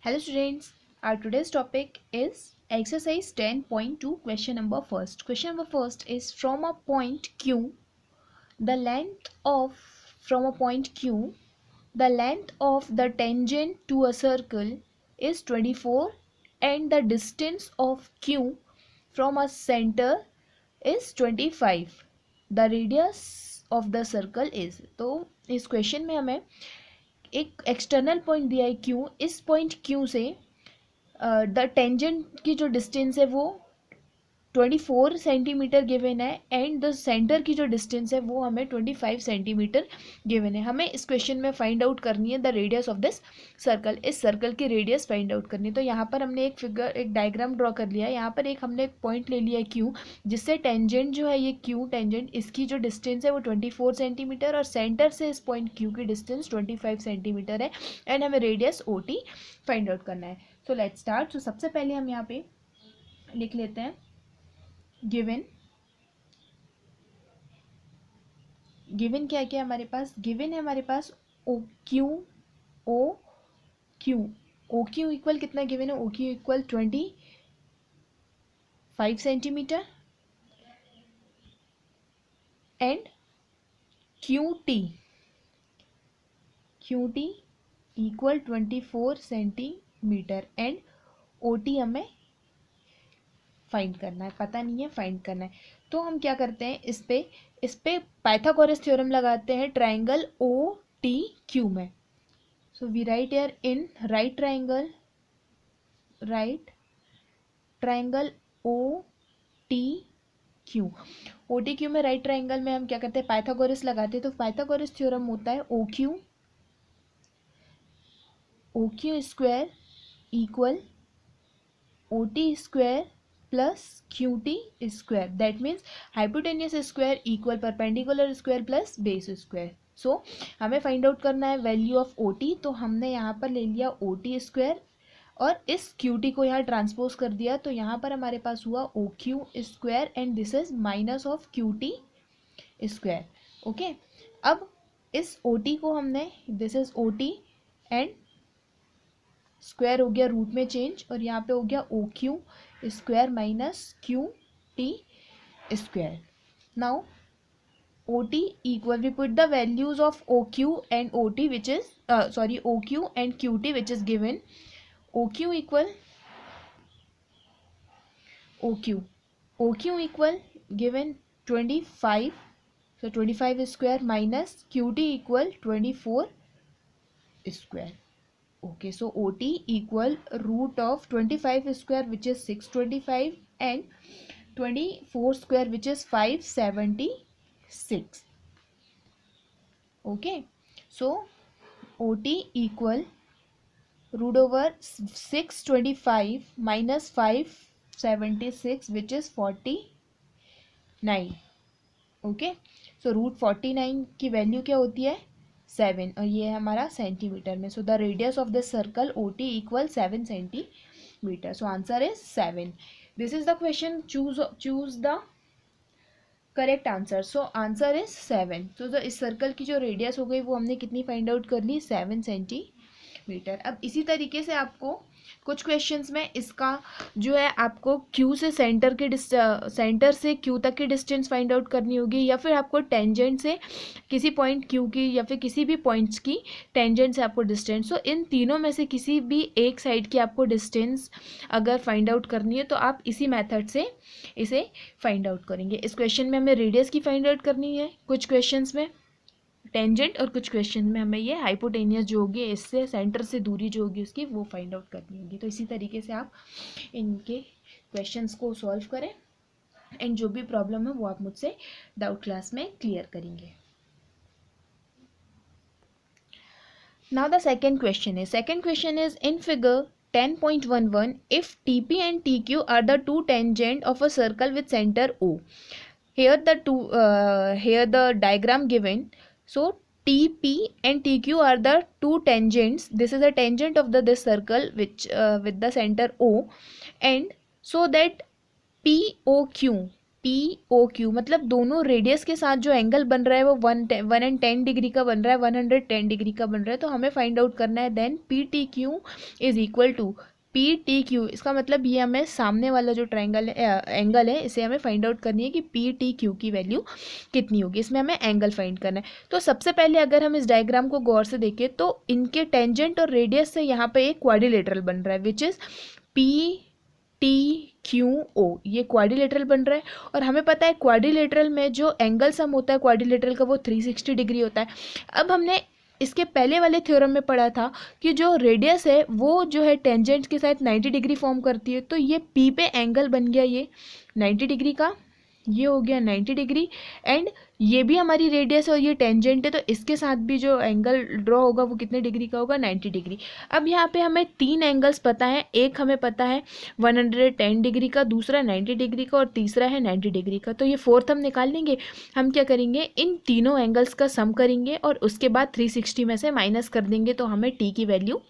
Hello students, our today's topic is exercise 10.2 question number first. Question number first is from a point Q, the length of the length of the tangent to a circle is 24 and the distance of Q from a center is 25. The radius of the circle is. तो इस question में हमें एक external point दिया है Q. इस point Q से the tangent की जो डिस्टेंस है वो 24 सेंटीमीटर गिवन है एंड द सेंटर की जो डिस्टेंस है वो हमें 25 सेंटीमीटर गिवन है. हमें इस क्वेश्चन में फाइंड आउट करनी है the radius of this circle. इस सर्कल की रेडियस फाइंड आउट करनी है. तो यहाँ पर हमने एक डायग्राम ड्रॉ कर लिया है. यहाँ पर हमने एक पॉइंट ले लिया है क्यू, जिससे टेंजेंट जो है ये क्यू टेंजेंट, इसकी जो डिस्टेंस है वो 24 सेंटीमीटर और सेंटर से इस पॉइंट क्यू की डिस्टेंस 25 सेंटीमीटर है एंड हमें radius O T find out करना है. So let's start. सो सबसे पहले हम यहाँ पे लिख लेते हैं गिवन क्या क्या हमारे पास गिवन है. हमारे पास ओ क्यू इक्वल कितना गिवन है. O Q equal 25 centimetre and Q T equal 24 centimetre and O T हमें फाइंड करना है. पता नहीं है, फाइंड करना है. तो हम क्या करते हैं, इस पे पाइथागोरस थ्योरम लगाते हैं ट्राइंगल ओ टी क्यू में. So we write here in right triangle O T Q में राइट ट्राइंगल में हम क्या करते हैं, पाइथागोरस लगाते हैं. तो पाइथागोरस थ्योरम होता है O Q square equal O T square plus Q T square. That means hypotenuse square equal perpendicular square plus base square. So हमें फाइंड आउट करना है वैल्यू ऑफ ओ टी. तो हमने यहाँ पर ले लिया ओ टी स्क्वायर और इस क्यू टी को यहाँ ट्रांसपोज कर दिया. तो यहाँ पर हमारे पास हुआ O Q square and this is minus of Q T square. Okay, अब इस ओ टी को हमने, this is O T and square हो गया रूट में चेंज और यहाँ पे हो गया O Q square minus Q T square. Now O T equal, we put the values of O Q and O T which is O Q and Q T which is given. O Q equal given 25. so 25 square minus Q T equal 24 square. Okay, so OT equal root of 25 square which is 625 and 24 square which is 576. Okay, so OT equal root over 625 minus 576 which is 49. Okay, so root 49 की value क्या होती है 7 और ये है हमारा centimetre में. So the radius of the circle O T equal 7 centimetre. So answer is 7. This is the question. Choose the correct answer. So answer is 7. तो इस सर्कल की जो रेडियस हो गई वो हमने कितनी फाइंड आउट कर ली, 7 सेंटीमीटर. अब इसी तरीके से आपको कुछ क्वेश्चंस में इसका जो है आपको क्यू से सेंटर से क्यू तक की डिस्टेंस फाइंड आउट करनी होगी या फिर आपको टेंजेंट से किसी पॉइंट क्यू की या फिर किसी भी पॉइंट्स की टेंजेंट से आपको डिस्टेंस. सो इन तीनों में से किसी भी एक साइड की आपको डिस्टेंस अगर फाइंड आउट करनी है तो आप इसी मेथड से इसे फाइंड आउट करेंगे. इस क्वेश्चन में हमें रेडियस की फाइंड आउट करनी है, कुछ क्वेश्चंस में टेंजेंट और कुछ क्वेश्चन में हमें ये हाइपोटेनियस जो होगी, इससे सेंटर से दूरी जो होगी उसकी, वो फाइंड आउट करनी होगी. तो इसी तरीके से आप इनके क्वेश्चंस को सॉल्व करें एंड जो भी प्रॉब्लम है वो आप मुझसे डाउट क्लास में क्लियर करेंगे. Now the second question is in figure 10.11 if TP and TQ are the two tangent of a circle with center O. Here the diagram given. So TP and TQ are the two tangents. This is a tangent of this circle which with the center O, and so that POQ POQ, मतलब दोनों radius के साथ जो angle बन रहा है वो 110 degree का बन रहा है, 110 डिग्री का बन रहा है, तो हमें फाइंड आउट करना है। Then PTQ is equal to PTQ, इसका मतलब ये हमें सामने वाला जो ट्रायंगल एंगल है इसे हमें फाइंड आउट करनी है कि PTQ की वैल्यू कितनी होगी। इसमें हमें एंगल फाइंड करना है। तो सबसे पहले अगर हम इस डायग्राम को गौर से देखें तो इनके टेंजेंट और रेडियस से यहाँ पे एक क्वाड्रिलेटरल बन रहा है विच इज PTQO, ये क्वाड्रिलेटरल बन रहा है। और हमें पता है क्वाड्रिलेटरल में जो एंगल सम होता है क्वाड्रिलेटरल का वो 360 डिग्री होता है। अब हमने इसके पहले वाले थ्योरम में पढ़ा था कि जो रेडियस है वो जो है टेंजेंट के साथ 90 डिग्री फॉर्म करती है, तो ये P पे एंगल बन गया ये 90 डिग्री का, ये हो गया 90 डिग्री, एंड ये भी हमारी रेडियस है और ये टेंजेंट है, तो इसके साथ भी जो एंगल ड्रॉ होगा वो कितने डिग्री का होगा, 90 डिग्री। अब यहाँ पे हमें 3 एंगल्स पता है, एक हमें पता है 110 डिग्री का, दूसरा 90 डिग्री का और तीसरा है 90 डिग्री का। तो ये फोर्थ हम निकाल लेंगे। हम क्या करेंगे, इन तीनों एंगल्स का सम करेंगे और उसके बाद 360 में से माइनस कर देंगे, तो हमें टी की वैल्यू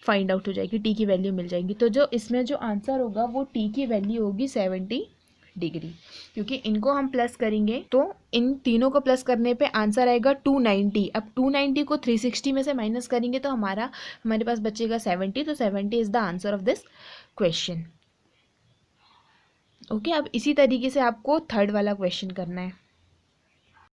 फाइंड आउट हो जाएगी, टी की वैल्यू मिल जाएगी। तो जो इसमें जो आंसर होगा वो टी की वैल्यू होगी 70 डिग्री, क्योंकि इनको हम प्लस करेंगे तो इन तीनों को प्लस करने पे आंसर आएगा 290। अब 290 को 360 में से माइनस करेंगे तो हमारे पास बचेगा 70, तो 70 is the answer of this question. Okay, अब इसी तरीके से आपको थर्ड वाला क्वेश्चन करना है।